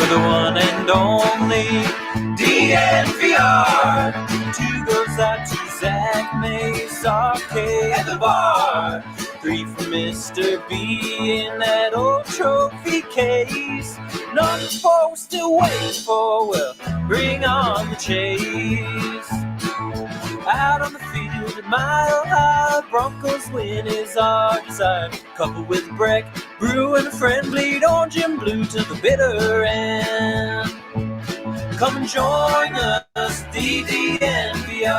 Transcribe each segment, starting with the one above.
the one and only DNVR. Two goes out to Zach Mace, RK at the bar. Three for Mr. B in that old trophy case. None supposed to wait for, well, bring on the chase. Out on the field at Mile High, Broncos win is our desire. Coupled with Breck, Brew and a friend, bleed orange and blue to the bitter end. Come and join us, DNVR.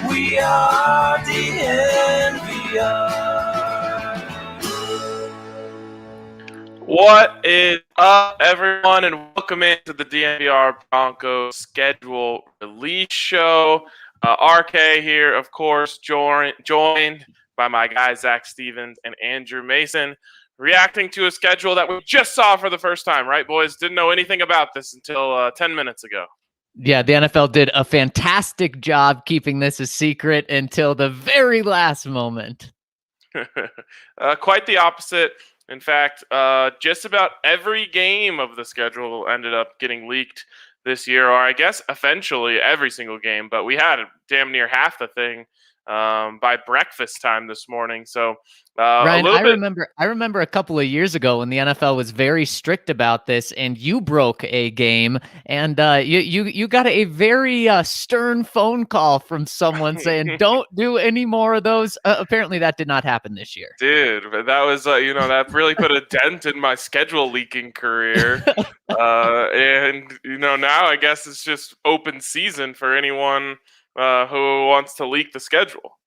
We are DNVR. What is up, everyone, and welcome into the DNVR Broncos schedule release show. RK here, of course, joined by my guys Zach Stevens and Andrew Mason, reacting to a schedule that we just saw for the first time, right, boys? Didn't know anything about this until 10 minutes ago. Yeah, the NFL did a fantastic job keeping this a secret until the very last moment. Quite the opposite. In fact, just about every game of the schedule ended up getting leaked this year, or I guess eventually every single game, but we had damn near half the thing by breakfast time this morning. So Ryan, I remember a couple of years ago when the NFL was very strict about this, and you broke a game, and you got a very stern phone call from someone saying, "Don't do any more of those." Apparently, that did not happen this year. Dude, that was that really put a dent in my schedule leaking career, and now I guess it's just open season for anyone who wants to leak the schedule.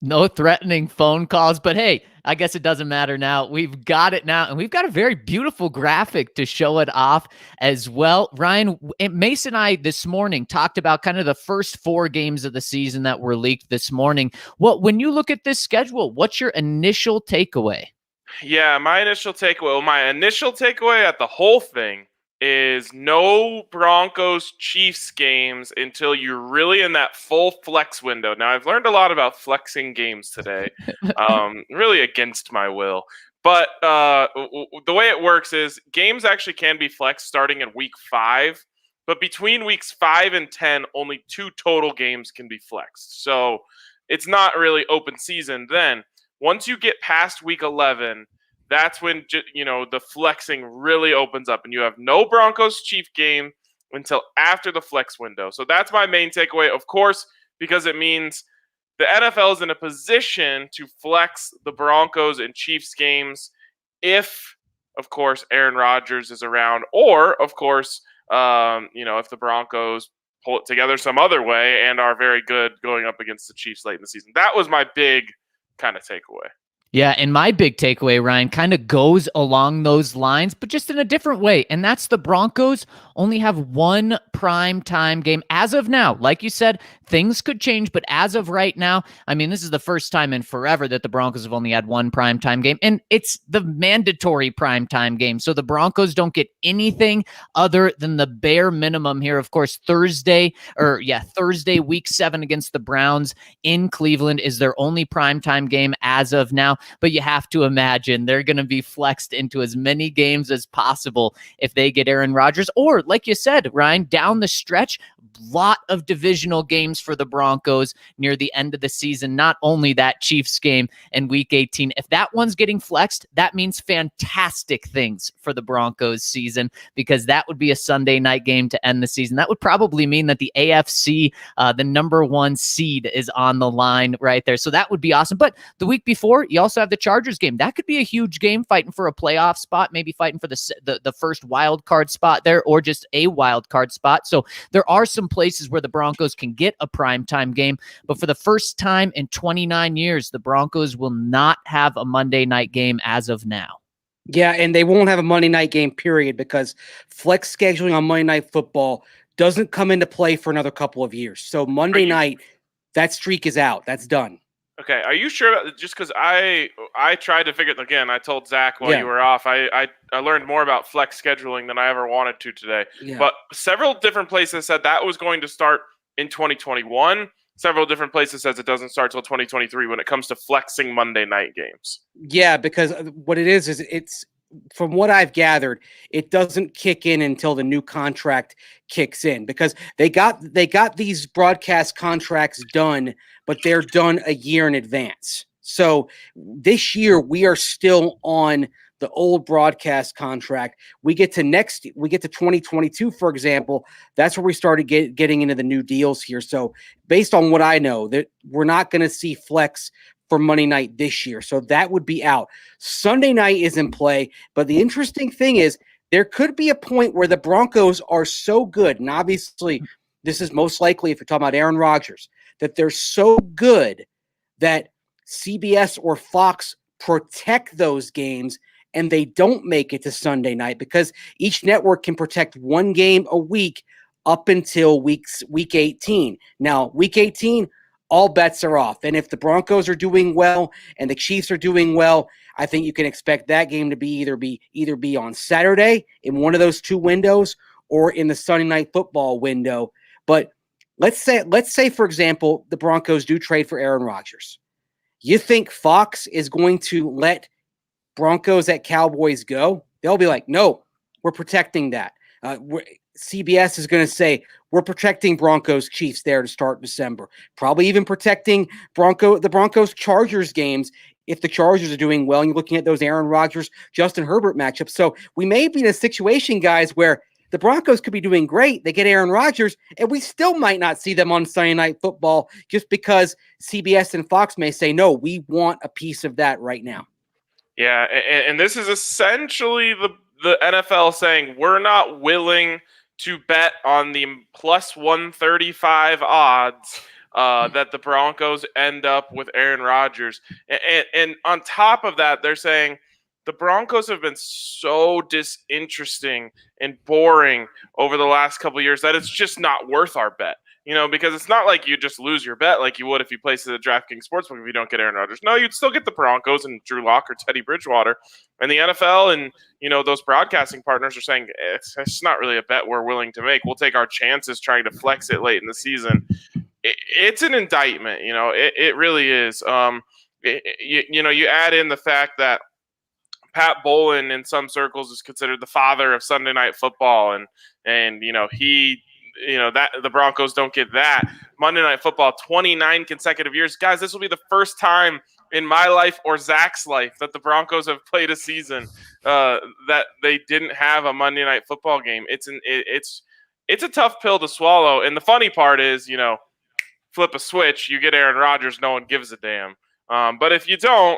No threatening phone calls, but hey, I guess it doesn't matter now. We've got it now, and we've got a very beautiful graphic to show it off as well. Ryan, Mason and I this morning talked about kind of the first 4 games of the season that were leaked this morning. When you look at this schedule, what's your initial takeaway? Yeah, my initial takeaway at the whole thing is no Broncos Chiefs games until you're really in that full flex window. Now, I've learned a lot about flexing games today, really against my will. But the way it works is games actually can be flexed starting in week 5. But between weeks 5 and 10, only 2 total games can be flexed. So it's not really open season then. Once you get past week 11, that's when the flexing really opens up, and you have no Broncos Chief game until after the flex window. So that's my main takeaway, of course, because it means the NFL is in a position to flex the Broncos and Chiefs games if, of course, Aaron Rodgers is around, or, of course, if the Broncos pull it together some other way and are very good going up against the Chiefs late in the season. That was my big kind of takeaway. Yeah, and my big takeaway, Ryan, kind of goes along those lines, but just in a different way. And that's the Broncos only have one prime time game as of now. Like you said, things could change, but as of right now, I mean, this is the first time in forever that the Broncos have only had one prime time game, and it's the mandatory prime time game. So the Broncos don't get anything other than the bare minimum here. Of course, Thursday, week 7 against the Browns in Cleveland is their only prime time game as of now. But you have to imagine they're going to be flexed into as many games as possible if they get Aaron Rodgers. Or, like you said, Ryan, down the stretch, lot of divisional games for the Broncos near the end of the season. Not only that Chiefs game in week 18. If that one's getting flexed, that means fantastic things for the Broncos season, because that would be a Sunday night game to end the season. That would probably mean that the AFC, the number 1 seed, is on the line right there. So that would be awesome. But the week before, you also have the Chargers game. That could be a huge game, fighting for a playoff spot, maybe fighting for the first wild card spot there, or just a wild card spot. So there are some places where the Broncos can get a primetime game, but for the first time in 29 years, the Broncos will not have a Monday night game as of now. Yeah, and they won't have a Monday night game, period, because flex scheduling on Monday Night Football doesn't come into play for another couple of years. So Monday night, that streak is out. That's done. Okay, are you sure about just because I tried to figure it again? I told Zach while you were off, I learned more about flex scheduling than I ever wanted to today. Yeah. But several different places said that was going to start in 2021. Several different places says it doesn't start till 2023 when it comes to flexing Monday night games. Yeah, because what it is from what I've gathered, it doesn't kick in until the new contract kicks in, because they got these broadcast contracts done, but they're done a year in advance. So this year we are still on the old broadcast contract. We get to 2022, for example. That's where we started getting into the new deals here. So based on what I know, that we're not going to see flex for Monday night this year. So that would be out. Sunday night is in play. But the interesting thing is there could be a point where the Broncos are so good. And obviously this is most likely, if you're talking about Aaron Rodgers, that they're so good that CBS or Fox protect those games and they don't make it to Sunday night, because each network can protect one game a week up until week 18. Now, week 18, all bets are off. And if the Broncos are doing well and the Chiefs are doing well, I think you can expect that game to be either be on Saturday in one of those two windows or in the Sunday night football window. But let's say, for example, the Broncos do trade for Aaron Rodgers. You think Fox is going to let Broncos at Cowboys go? They'll be like, no, we're protecting that. CBS is going to say, we're protecting Broncos Chiefs there to start December. Probably even protecting the Broncos Chargers games if the Chargers are doing well, and you're looking at those Aaron Rodgers, Justin Herbert matchups. So we may be in a situation, guys, where the Broncos could be doing great. They get Aaron Rodgers, and we still might not see them on Sunday Night Football just because CBS and Fox may say, no, we want a piece of that right now. Yeah, and this is essentially the NFL saying we're not willing to bet on the plus 135 odds that the Broncos end up with Aaron Rodgers. And on top of that, they're saying the Broncos have been so disinteresting and boring over the last couple of years that it's just not worth our bet. Because it's not like you just lose your bet like you would if you place it at DraftKings Sportsbook if you don't get Aaron Rodgers. No, you'd still get the Broncos and Drew Lock or Teddy Bridgewater. And the NFL and, those broadcasting partners are saying it's not really a bet we're willing to make. We'll take our chances trying to flex it late in the season. It's an indictment, it really is. You add in the fact that Pat Bowlen in some circles is considered the father of Sunday Night Football, and he that the Broncos don't get that Monday Night Football 29 consecutive years. Guys, this will be the first time in my life or Zach's life that the Broncos have played a season that they didn't have a Monday Night Football game. It's a tough pill to swallow. And the funny part is, flip a switch, you get Aaron Rodgers, no one gives a damn. But if you don't,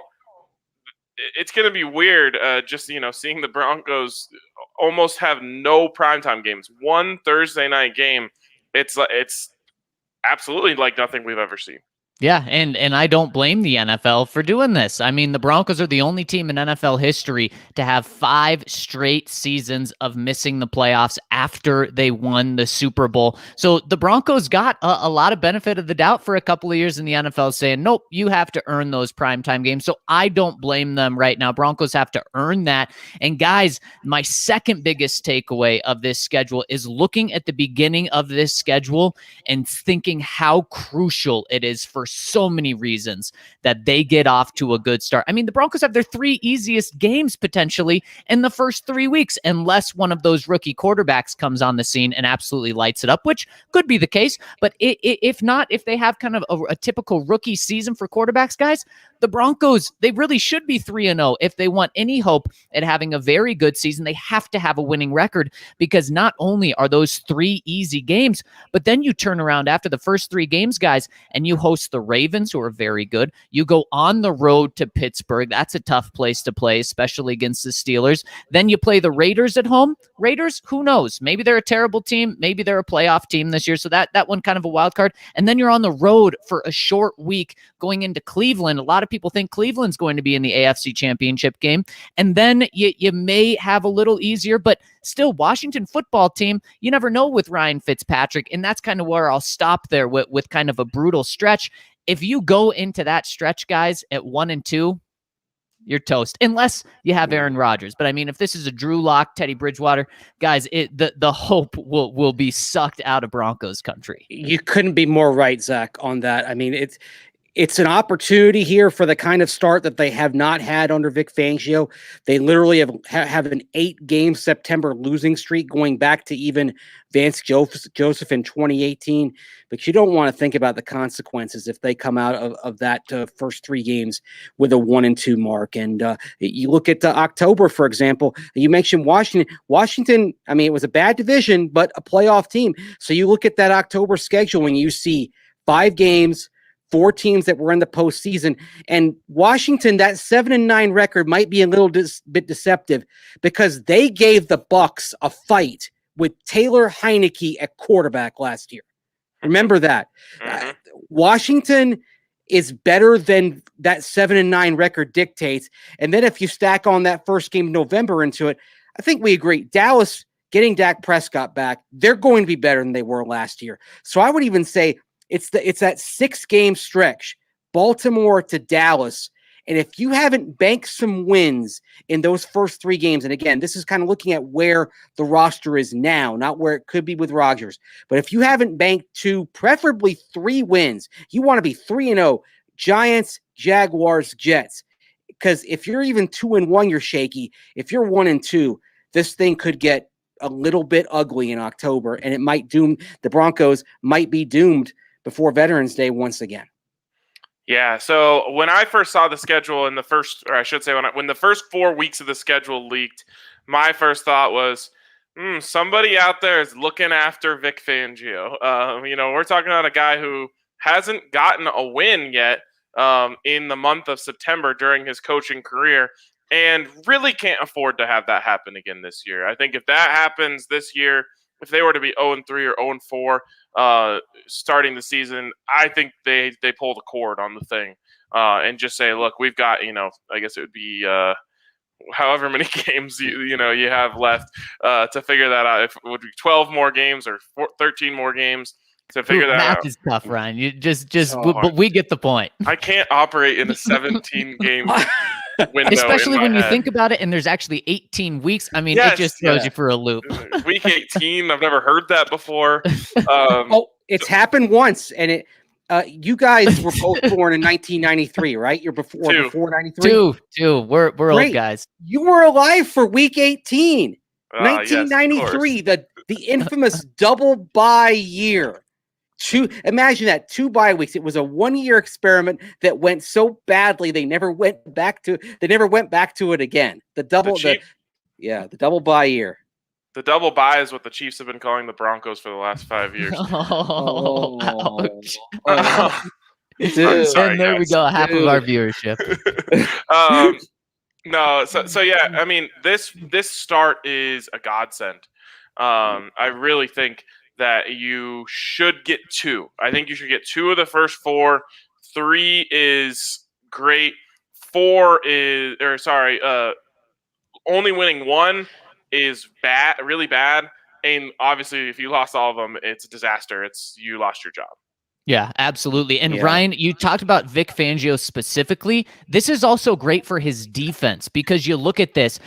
it's going to be weird just, seeing the Broncos almost have no primetime games. One Thursday night game, it's absolutely like nothing we've ever seen. Yeah, and I don't blame the NFL for doing this. I mean, the Broncos are the only team in NFL history to have 5 straight seasons of missing the playoffs after they won the Super Bowl. So the Broncos got a lot of benefit of the doubt for a couple of years in the NFL, saying, nope, you have to earn those primetime games. So I don't blame them right now. Broncos have to earn that. And guys, my second biggest takeaway of this schedule is looking at the beginning of this schedule and thinking how crucial it is for so many reasons that they get off to a good start. I mean, the Broncos have their 3 easiest games potentially in the first 3 weeks, unless one of those rookie quarterbacks comes on the scene and absolutely lights it up, which could be the case. But if not, if they have kind of a typical rookie season for quarterbacks, guys, the Broncos, they really should be 3-0. If they want any hope at having a very good season, they have to have a winning record, because not only are those 3 easy games, but then you turn around after the first 3 games, guys, and you host the Ravens, who are very good. You go on the road to Pittsburgh. That's a tough place to play, especially against the Steelers. Then you play the Raiders at home. Raiders, who knows? Maybe they're a terrible team. Maybe they're a playoff team this year. So that one kind of a wild card. And then you're on the road for a short week going into Cleveland. A lot of people think Cleveland's going to be in the AFC Championship game. And then you may have a little easier, but still, Washington football team, you never know with Ryan Fitzpatrick. And that's kind of where I'll stop there with kind of a brutal stretch. If you go into that stretch, guys, at 1-2, you're toast, unless you have Aaron Rodgers. But I mean, if this is a Drew Lock, Teddy Bridgewater, guys, the hope will be sucked out of Broncos country. You couldn't be more right, Zach, on that. I mean, It's an opportunity here for the kind of start that they have not had under Vic Fangio. They literally have an 8-game September losing streak going back to even Vance Joseph in 2018. But you don't want to think about the consequences if they come out of that first 3 games with a 1-2 mark. And you look at October, for example. You mentioned Washington. Washington, I mean, it was a bad division, but a playoff team. So you look at that October schedule and you see 5 games, 4 teams that were in the postseason, and Washington, that 7-9 record might be a little bit deceptive because they gave the Bucs a fight with Taylor Heineke at quarterback last year. Remember that. Washington is better than that 7-9 record dictates. And then if you stack on that first game of November into it, I think we agree. Dallas getting Dak Prescott back, they're going to be better than they were last year. So I would even say it's that 6-game stretch, Baltimore to Dallas. And if you haven't banked some wins in those first 3 games, and again, this is kind of looking at where the roster is now, not where it could be with Rodgers. But if you haven't banked 2, preferably 3 wins, you want to be 3-0, Giants, Jaguars, Jets. Because if you're even 2-1, you're shaky. If you're 1-2, this thing could get a little bit ugly in October, and it might doom the Broncos might be doomed before Veterans Day once again. Yeah, so when I first saw the schedule in the first, or I should say when the first 4 weeks of the schedule leaked, my first thought was, somebody out there is looking after Vic Fangio. We're talking about a guy who hasn't gotten a win yet in the month of September during his coaching career, and really can't afford to have that happen again this year. I think if that happens this year, if they were to be 0-3 or 0-4 starting the season, I think they pull the cord on the thing and just say, look, we've got, I guess it would be however many games you have left to figure that out. If it would be 12 more games or 13 more games to figure that out. Math is tough, Ryan. You but we get the point. I can't operate in a 17-game window. Especially when you head. think about it, and there's actually 18 weeks. I mean, it just throws you for a loop. Week 18, I've never heard that before. It's happened once, and it. You guys were both born in 1993, right? You're before 93. Two. We're old guys. You were alive for Week 18, 1993. Yes, the infamous double bye year. Imagine that, 2 bye weeks. It was a 1-year experiment that went so badly they never went back to it again. The double bye year. The double bye is what the Chiefs have been calling the Broncos for the last 5 years. Ouch. I'm sorry, and there guys. we go, half of our viewership. No, so yeah, I mean, this start is a godsend. I really think that you should get 2. I think you should get 2 of the first 4. 3 is great. 4 is, only winning 1 is bad, really bad. And obviously, if you lost all of them, it's a disaster. You lost your job. Yeah, absolutely. And Ryan, you talked about Vic Fangio specifically. This is also great for his defense because you look at this.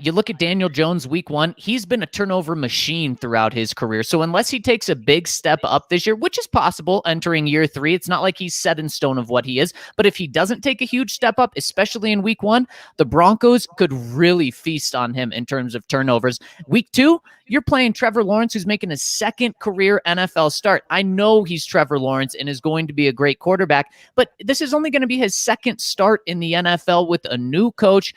You look at Daniel Jones week 1. He's been a turnover machine throughout his career. So unless he takes a big step up this year, which is possible entering year 3, it's not like he's set in stone of what he is. But if he doesn't take a huge step up, especially in week 1, the Broncos could really feast on him in terms of turnovers. Week 2, you're playing Trevor Lawrence, who's making his 2nd career NFL start. I know he's Trevor Lawrence and is going to be a great quarterback, but this is only going to be his 2nd start in the NFL with a new coach,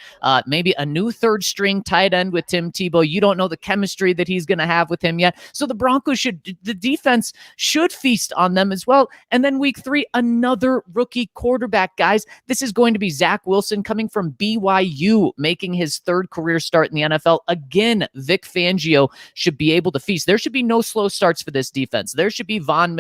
maybe a new 3rd string tight end with Tim Tebow. You don't know the chemistry that he's going to have with him yet. So the defense should feast on them as well. And then week 3, another rookie quarterback, guys. This is going to be Zach Wilson coming from BYU, making his 3rd career start in the NFL. Again, Vic Fangio should be able to feast. There should be no slow starts for this defense. There should be Von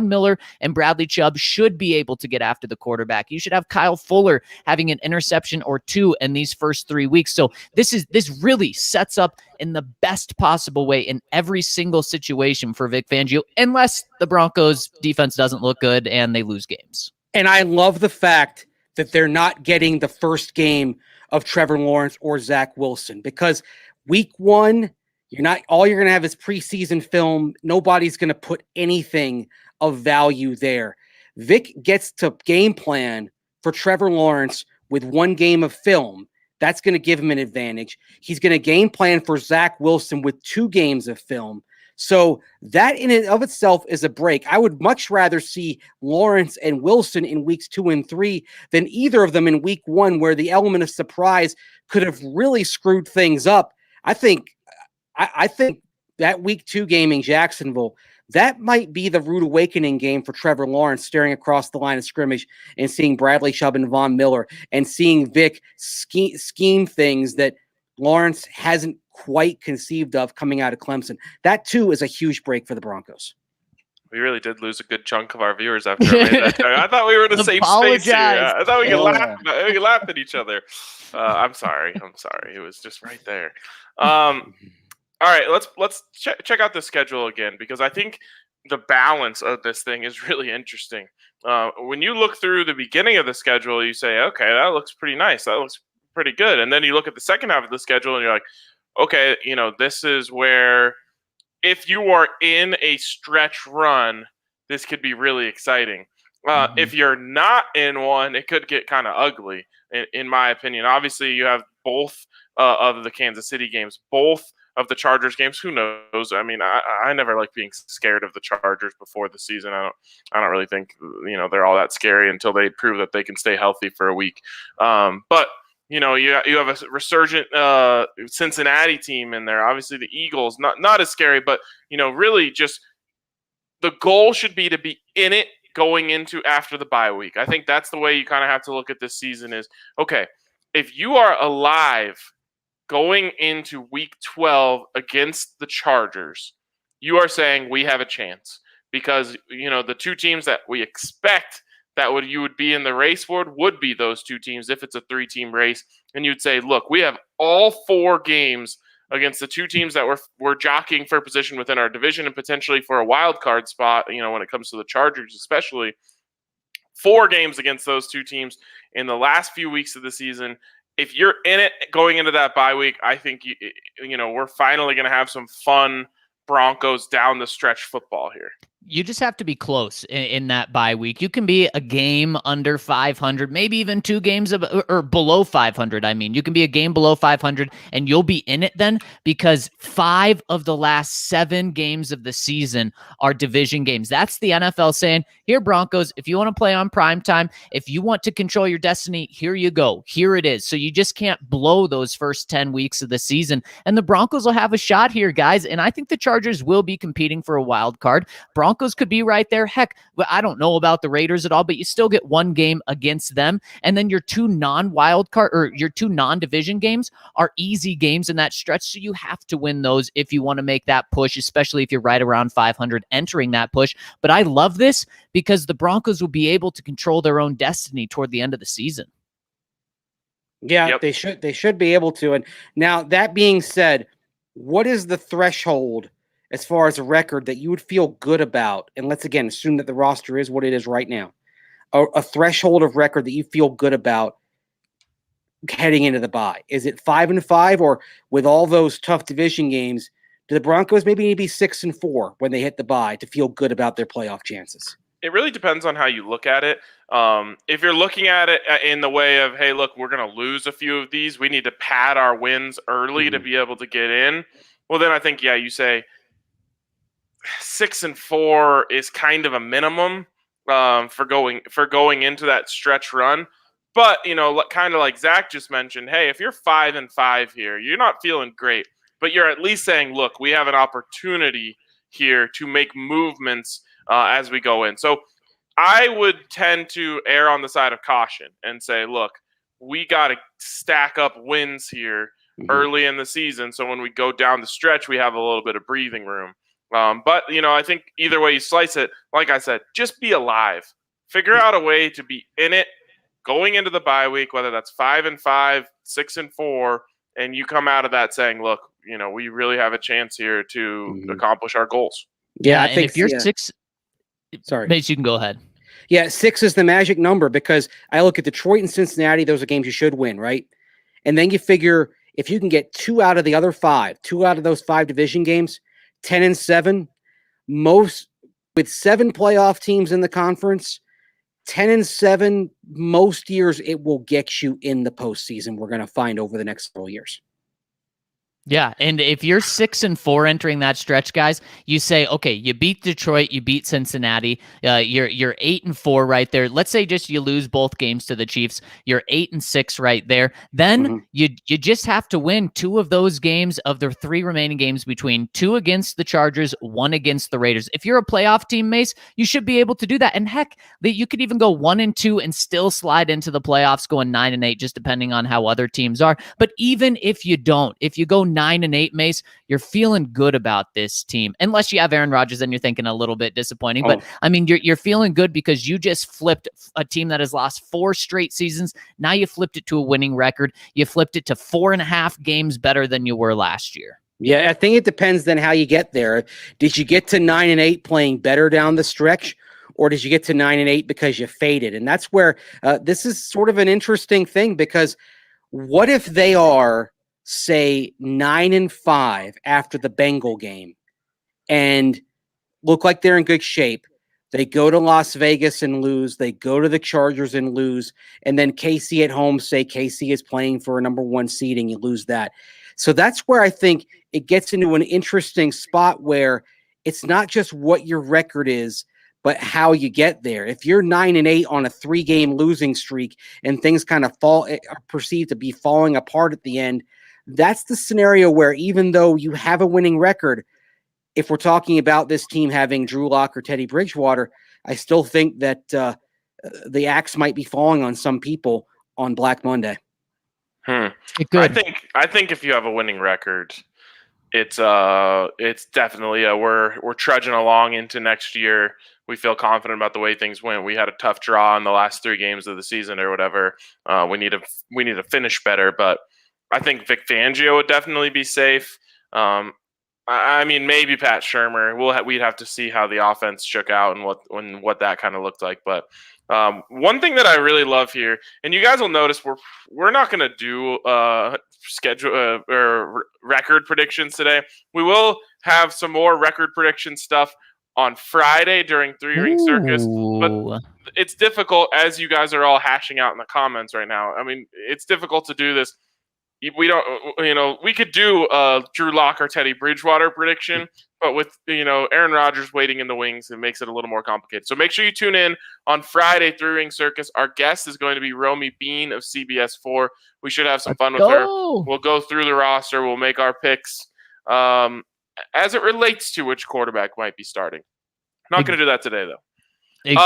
Miller and Bradley Chubb should be able to get after the quarterback. You should have Kyle Fuller having an interception or 2 in these first 3 weeks. So this really sets up in the best possible way in every single situation for Vic Fangio, unless the Broncos defense doesn't look good and they lose games. And I love the fact that they're not getting the first game of Trevor Lawrence or Zach Wilson, because week 1, all you're going to have is preseason film. Nobody's going to put anything of value there. Vic gets to game plan for Trevor Lawrence with 1 game of film. That's going to give him an advantage. He's going to game plan for Zach Wilson with 2 games of film. So that in and of itself is a break. I would much rather see Lawrence and Wilson in weeks 2 and 3 than either of them in week 1, where the element of surprise could have really screwed things up. I think that week 2 game in Jacksonville, that might be the rude awakening game for Trevor Lawrence, staring across the line of scrimmage and seeing Bradley Chubb and Von Miller and seeing Vic scheme things that Lawrence hasn't quite conceived of coming out of Clemson. That, too, is a huge break for the Broncos. We really did lose a good chunk of our viewers after I made that joke. I thought we were in a safe space here. I thought we could laugh at each other. I'm sorry. It was just right there. All right, let's check out the schedule again, because I think the balance of this thing is really interesting. When you look through the beginning of the schedule, you say, okay, that looks pretty nice. That looks pretty good. And then you look at the second half of the schedule and you're like, okay, this is where, if you are in a stretch run, this could be really exciting. If you're not in one, it could get kind of ugly, in my opinion. Obviously, you have both of the Kansas City games, both of the Chargers games. Who knows? I mean, I never like being scared of the Chargers before the season. I don't really think they're all that scary until they prove that they can stay healthy for a week. But you have a resurgent Cincinnati team in there. Obviously, the Eagles, not as scary, but really just the goal should be to be in it going into after the bye week. I think that's the way you kind of have to look at this season is, okay, if you are alive going into week 12 against the Chargers, you are saying we have a chance, because the 2 teams that we expect that you would be in the race for would be those 2 teams if it's a 3-team race. And you'd say, look, we have all 4 games against the 2 teams that we're jockeying for position within our division and potentially for a wild card spot, when it comes to the Chargers especially. 4 games against those 2 teams in the last few weeks of the season. If you're in it going into that bye week, I think we're finally going to have some fun Broncos down the stretch football here. You just have to be close in that bye week. You can be a game under 500, maybe even 2 games or below 500. I mean, you can be a game below 500 and you'll be in it then, because 5 of the last 7 games of the season are division games. That's the NFL saying, here, Broncos, if you want to play on prime time, if you want to control your destiny, here you go. Here it is. So you just can't blow those first 10 weeks of the season. And the Broncos will have a shot here, guys. And I think the Chargers will be competing for a wild card. Broncos could be right there. Heck, I don't know about the Raiders at all, but you still get 1 game against them. And then your 2 non-wild card or your 2 non-division games are easy games in that stretch. So you have to win those if you want to make that push, especially if you're right around 500 entering that push. But I love this because the Broncos will be able to control their own destiny toward the end of the season. Yeah, Yep. They should be able to. And now, that being said, what is the threshold as far as a record that you would feel good about? And let's again assume that the roster is what it is right now. A threshold of record that you feel good about heading into the bye. Is it 5-5, or with all those tough division games, do the Broncos maybe need to be 6-4 when they hit the bye to feel good about their playoff chances? It really depends on how you look at it. If you're looking at it in the way of, hey, look, we're going to lose a few of these, we need to pad our wins early to be able to get in. Well, then I think, you say 6-4 is kind of a minimum for going into that stretch run. But, kind of like Zach just mentioned, hey, if you're 5-5 here, you're not feeling great, but you're at least saying, look, we have an opportunity here to make movements as we go in. So I would tend to err on the side of caution and say, look, we got to stack up wins here early in the season. So when we go down the stretch, we have a little bit of breathing room. But, I think either way you slice it, like I said, just be alive. Figure out a way to be in it going into the bye week, whether that's 5-5, 6-4, and you come out of that saying, look, we really have a chance here to accomplish our goals. Yeah, I think if you're 6, sorry, Mace, you can go ahead. Yeah, 6 is the magic number, because I look at Detroit and Cincinnati, those are games you should win, right? And then you figure if you can get 2 out of the other 5, 2 out of those 5 division games, 10-7, most with 7 playoff teams in the conference, 10-7, most years it will get you in the postseason. We're going to find over the next several years. Yeah, and if you're 6-4 entering that stretch, guys, you say, okay, you beat Detroit, you beat Cincinnati, you're 8-4 right there. Let's say just you lose both games to the Chiefs, you're 8-6 right there. Then you just have to win 2 of those games of the 3 remaining games between 2 against the Chargers, 1 against the Raiders. If you're a playoff team, Mace, you should be able to do that. And heck, you could even go 1-2 and still slide into the playoffs, going 9-8, just depending on how other teams are. But even if you don't, if you go 9-8, Mace, you're feeling good about this team. Unless you have Aaron Rodgers, then you're thinking a little bit disappointing. But I mean, you're feeling good because you just flipped a team that has lost 4 straight seasons. Now you flipped it to a winning record. You flipped it to 4.5 games better than you were last year. Yeah, I think it depends then how you get there. Did you get to 9-8 playing better down the stretch, or did you get to 9-8 because you faded? And that's where this is sort of an interesting thing, because what if they are, say, 9-5 after the Bengal game and look like they're in good shape? They go to Las Vegas and lose. They go to the Chargers and lose. And then KC at home, say KC is playing for a number 1 seed and you lose that. So that's where I think it gets into an interesting spot where it's not just what your record is, but how you get there. If you're 9-8 on a 3-game losing streak and things kind of are perceived to be falling apart at the end, that's the scenario where, even though you have a winning record, if we're talking about this team having Drew Lock or Teddy Bridgewater, I still think that the axe might be falling on some people on Black Monday. Good. I think if you have a winning record, it's definitely we're trudging along into next year. We feel confident about the way things went. We had a tough draw in the last 3 games of the season or whatever. We need to finish better, but I think Vic Fangio would definitely be safe. I mean, maybe Pat Shurmur. We'd have to see how the offense shook out and what that kind of looked like. But one thing that I really love here, and you guys will notice, we're not going to do schedule or record predictions today. We will have some more record prediction stuff on Friday during 3-Ring Circus, but it's difficult, as you guys are all hashing out in the comments right now. I mean, it's difficult to do this. We don't, we could do a Drew Lock or Teddy Bridgewater prediction, but with, Aaron Rodgers waiting in the wings, it makes it a little more complicated. So make sure you tune in on Friday, 3-Ring Circus. Our guest is going to be Romy Bean of CBS 4. We should have some fun with her. We'll go through the roster. We'll make our picks as it relates to which quarterback might be starting. Not going to do that today, though.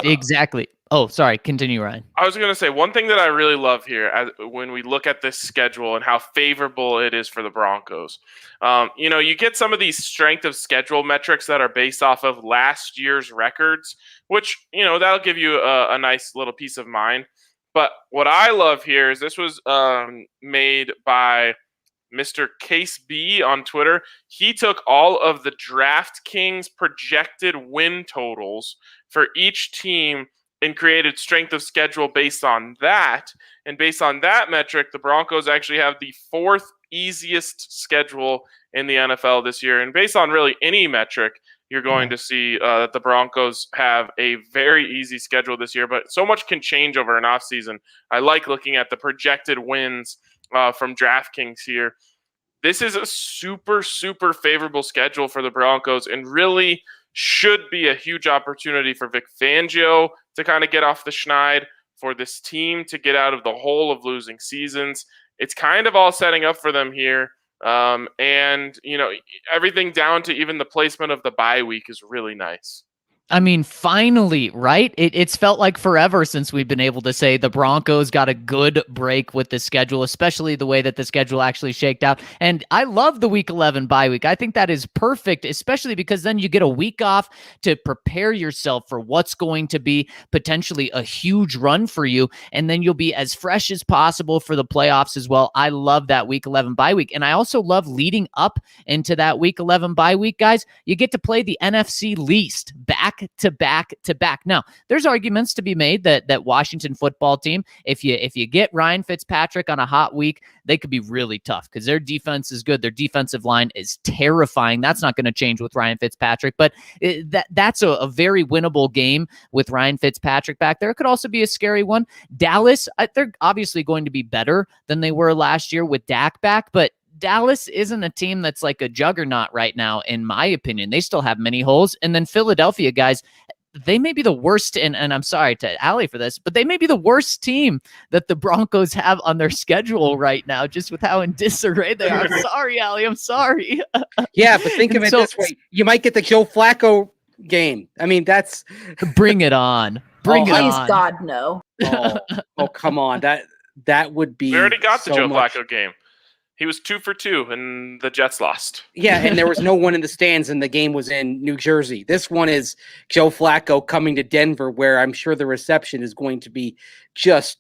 Exactly. Oh, sorry. Continue, Ryan. I was going to say, one thing that I really love here when we look at this schedule and how favorable it is for the Broncos, you get some of these strength of schedule metrics that are based off of last year's records, which, that'll give you a nice little peace of mind. But what I love here is this was made by Mr. Case B on Twitter. He took all of the DraftKings projected win totals for each team and created strength of schedule based on that. And based on that metric, the Broncos actually have the 4th easiest schedule in the NFL this year. And based on really any metric, you're going to see that the Broncos have a very easy schedule this year. But so much can change over an offseason. I like looking at the projected wins from DraftKings here. This is a super, super favorable schedule for the Broncos and really should be a huge opportunity for Vic Fangio to kind of get off the schneid, for this team to get out of the hole of losing seasons. It's kind of all setting up for them here. And, everything down to even the placement of the bye week is really nice. I mean, finally, right? It's felt like forever since we've been able to say the Broncos got a good break with the schedule, especially the way that the schedule actually shaked out. And I love the Week 11 bye week. I think that is perfect, especially because then you get a week off to prepare yourself for what's going to be potentially a huge run for you. And then you'll be as fresh as possible for the playoffs as well. I love that Week 11 bye week. And I also love leading up into that Week 11 bye week, guys. You get to play the NFC least back back to back to back. Now, there's arguments to be made that Washington football team, if you get Ryan Fitzpatrick on a hot week, they could be really tough because their defense is good. Their defensive line is terrifying. That's not going to change with Ryan Fitzpatrick, but that's a very winnable game with Ryan Fitzpatrick back there. It could also be a scary one. Dallas, they're obviously going to be better than they were last year with Dak back, but Dallas isn't a team that's like a juggernaut right now, in my opinion. They still have many holes. And then Philadelphia, guys, they may be the worst, and I'm sorry to Allie for this, but they may be the worst team that the Broncos have on their schedule right now, just with how in disarray they are. I'm sorry, Allie. I'm sorry. Yeah, but think of it this way. You might get the Joe Flacco game. I mean, that's... Bring it on. Bring it on. Please, God, no. Oh, come on. That would be... We already got the Joe much... Flacco game. He was 2 for 2, and the Jets lost. Yeah, and there was no one in the stands, and the game was in New Jersey. This one is Joe Flacco coming to Denver, where I'm sure the reception is going to be just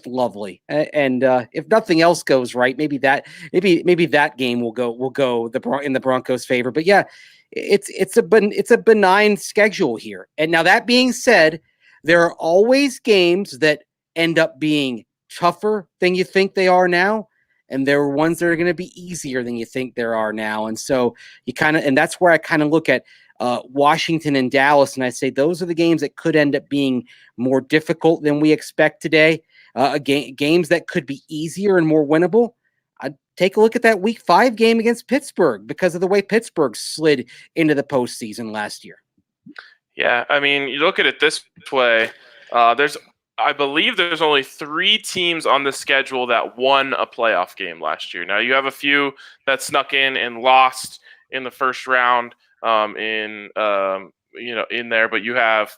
lovely. And if nothing else goes right, maybe that game will go in the Broncos' favor. But yeah, it's a benign schedule here. And now that being said, there are always games that end up being tougher than you think they are now. And there are ones that are going to be easier than you think there are now. And so and that's where I kind of look at Washington and Dallas. And I say, those are the games that could end up being more difficult than we expect today. Games that could be easier and more winnable. I'd take a look at that Week 5 game against Pittsburgh because of the way Pittsburgh slid into the postseason last year. Yeah. I mean, you look at it this way, I believe there's only 3 teams on the schedule that won a playoff game last year. Now you have a few that snuck in and lost in the first round in there, but you have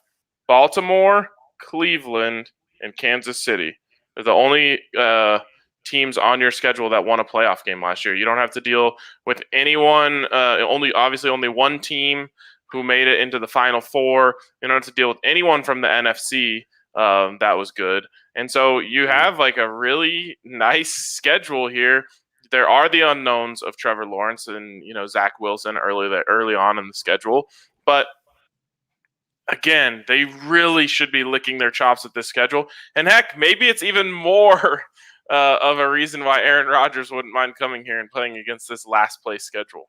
Baltimore, Cleveland, and Kansas City. They're the only teams on your schedule that won a playoff game last year. You don't have to deal with anyone, only one team who made it into the Final Four. You don't have to deal with anyone from the NFC. That was good. And so you have like a really nice schedule here. There are the unknowns of Trevor Lawrence and, Zach Wilson early on in the schedule. But again, they really should be licking their chops at this schedule. And heck, maybe it's even more of a reason why Aaron Rodgers wouldn't mind coming here and playing against this last place schedule.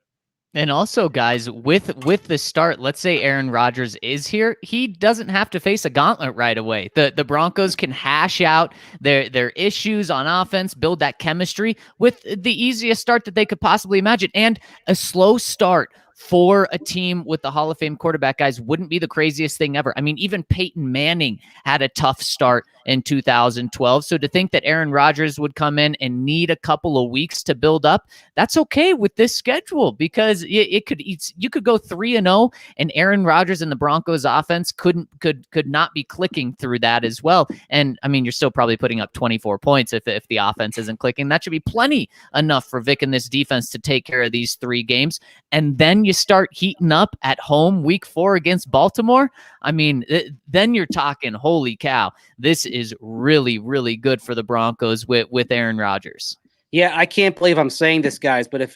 And also, guys, with the start, let's say Aaron Rodgers is here, he doesn't have to face a gauntlet right away. The Broncos can hash out their issues on offense, build that chemistry with the easiest start that they could possibly imagine. And a slow start for a team with the Hall of Fame quarterback, guys, wouldn't be the craziest thing ever. I mean, even Peyton Manning had a tough start in 2012. So to think that Aaron Rodgers would come in and need a couple of weeks to build up, that's okay with this schedule because you could go 3-0 and Aaron Rodgers and the Broncos offense could not be clicking through that as well. And I mean, you're still probably putting up 24 points if the offense isn't clicking. That should be plenty enough for Vic and this defense to take care of these 3 games. And then you start heating up at home Week 4 against Baltimore. I mean, then you're talking, holy cow, this is really, really good for the Broncos with Aaron Rodgers. Yeah, I can't believe I'm saying this, guys, but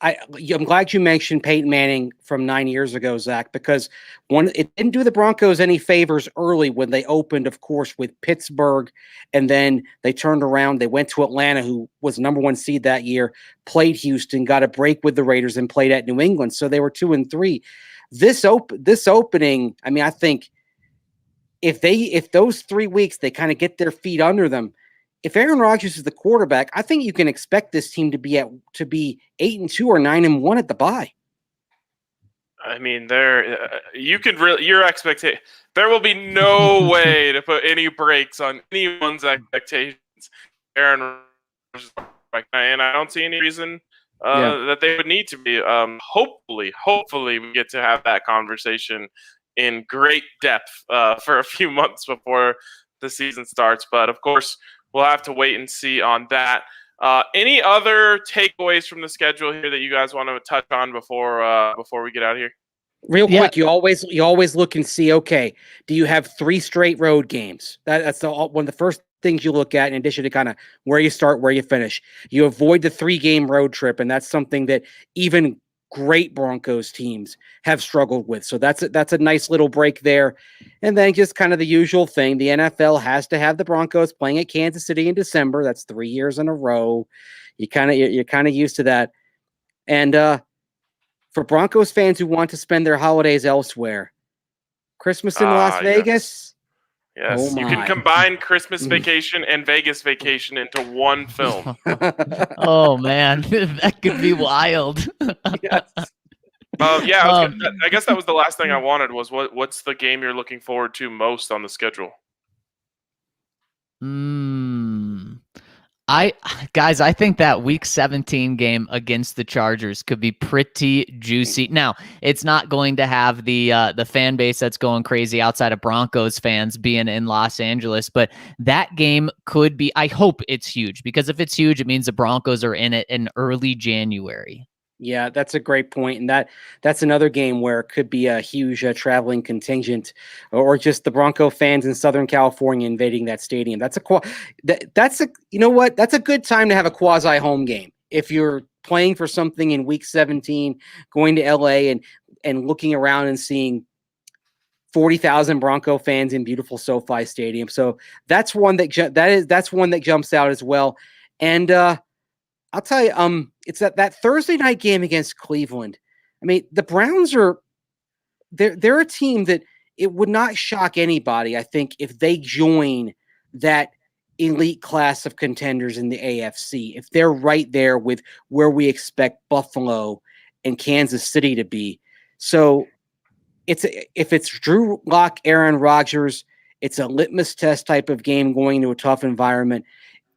I'm glad you mentioned Peyton Manning from 9 years ago, Zach, because it didn't do the Broncos any favors early when they opened, of course, with Pittsburgh, and then they turned around. They went to Atlanta, who was number 1 seed that year, played Houston, got a break with the Raiders, and played at New England. So they were 2-3. This opening, I mean, I think if those 3 weeks they kind of get their feet under them. If Aaron Rodgers is the quarterback, I think you can expect this team to be 8-2 or 9-1 at the bye. I mean, your expectation. There will be no way to put any brakes on anyone's expectations. Aaron Rodgers, and I don't see any reason that they would need to be. Hopefully, we get to have that conversation in great depth for a few months before the season starts. But of course, we'll have to wait and see on that. Any other takeaways from the schedule here that you guys want to touch on before we get out of here? Real quick, you always look and see, okay, do you have 3 straight road games? That's one of the first things you look at in addition to kind of where you start, where you finish. You avoid the 3-game road trip, and that's something that even great Broncos teams have struggled with. So that's a nice little break there. And then just kind of the usual thing. The NFL has to have the Broncos playing at Kansas City in December. That's 3 years in a row. You're kind of used to that. And for Broncos fans who want to spend their holidays elsewhere, Christmas in Las Vegas. Yes, Oh you can combine Christmas Vacation and Vegas Vacation into one film. Oh man, that could be wild. Yes. I guess that was the last thing I wanted was what's the game you're looking forward to most on the schedule? I think that week 17 game against the Chargers could be pretty juicy. Now, it's not going to have the fan base that's going crazy outside of Broncos fans being in Los Angeles, but that game could be, I hope it's huge, because if it's huge, it means the Broncos are in it in early January. Yeah, that's a great point. And that's another game where it could be a huge traveling contingent or just the Bronco fans in Southern California invading that stadium. That's you know what? That's a good time to have a quasi home game. If you're playing for something in week 17, going to LA and looking around and seeing 40,000 Bronco fans in beautiful SoFi Stadium. So that's one that's one that jumps out as well. And I'll tell you, it's that Thursday night game against Cleveland. I mean, the Browns they're a team that it would not shock anybody, I think, if they join that elite class of contenders in the AFC. If they're right there with where we expect Buffalo and Kansas City to be. So if it's Drew Lock, Aaron Rodgers, it's a litmus test type of game going into a tough environment.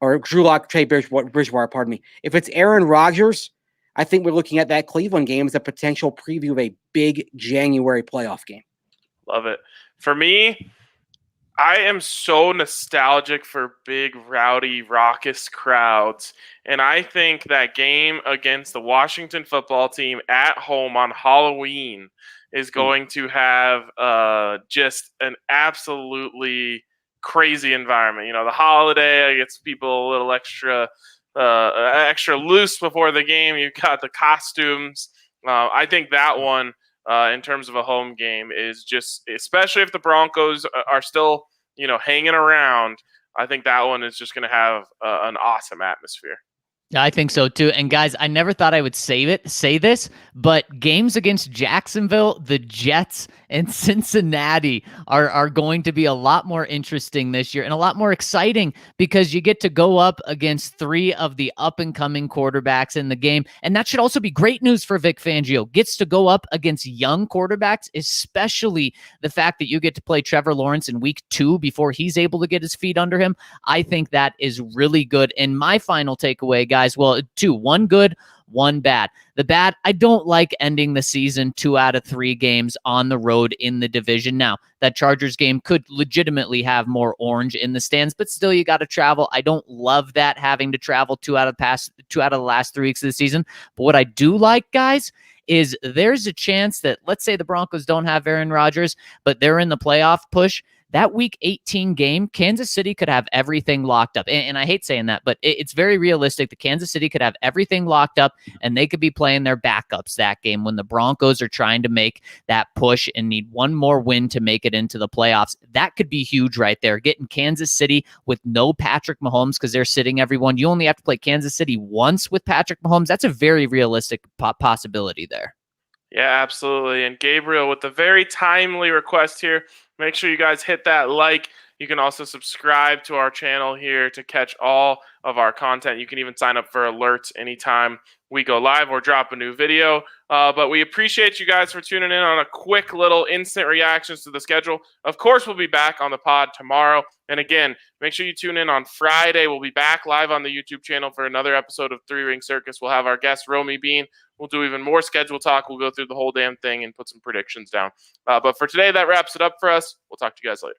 Or Drew Lock, Trey Bridgewater, pardon me. If it's Aaron Rodgers, I think we're looking at that Cleveland game as a potential preview of a big January playoff game. Love it. For me, I am so nostalgic for big, rowdy, raucous crowds. And I think that game against the Washington football team at home on Halloween is going to have just an absolutely crazy environment. You know, the holiday gets people a little extra loose before the game. You've got the costumes. I think that one, in terms of a home game, is just, especially if the Broncos are still, hanging around, I think that one is just going to have an awesome atmosphere. Yeah, I think so too. And guys, I never thought I would say this, but games against Jacksonville, the Jets, and Cincinnati are going to be a lot more interesting this year and a lot more exciting because you get to go up against three of the up-and-coming quarterbacks in the game. And that should also be great news for Vic Fangio. Gets to go up against young quarterbacks, especially the fact that you get to play Trevor Lawrence in week 2 before he's able to get his feet under him. I think that is really good. And my final takeaway, guys, well, 2, 1 good, 1 bad. The bad, I don't like ending the season 2 out of 3 games on the road in the division. Now, that Chargers game could legitimately have more orange in the stands, but still you got to travel. I don't love that, having to travel 2 out of the last 3 weeks of the season. But what I do like, guys, is there's a chance that, let's say the Broncos don't have Aaron Rodgers, but they're in the playoff push. That week 18 game, Kansas City could have everything locked up. And I hate saying that, but it's very realistic that Kansas City could have everything locked up and they could be playing their backups that game when the Broncos are trying to make that push and need one more win to make it into the playoffs. That could be huge right there. Getting Kansas City with no Patrick Mahomes because they're sitting everyone. You only have to play Kansas City once with Patrick Mahomes. That's a very realistic possibility there. Yeah, absolutely. And Gabriel, with the very timely request here, make sure you guys hit that like. You can also subscribe to our channel here to catch all of our content. You can even sign up for alerts anytime we go live or drop a new video. But we appreciate you guys for tuning in on a quick little instant reactions to the schedule. Of course, we'll be back on the pod tomorrow. And again, make sure you tune in on Friday. We'll be back live on the YouTube channel for another episode of 3 Ring Circus. We'll have our guest, Romy Bean. We'll do even more schedule talk. We'll go through the whole damn thing and put some predictions down. But for today, that wraps it up for us. We'll talk to you guys later.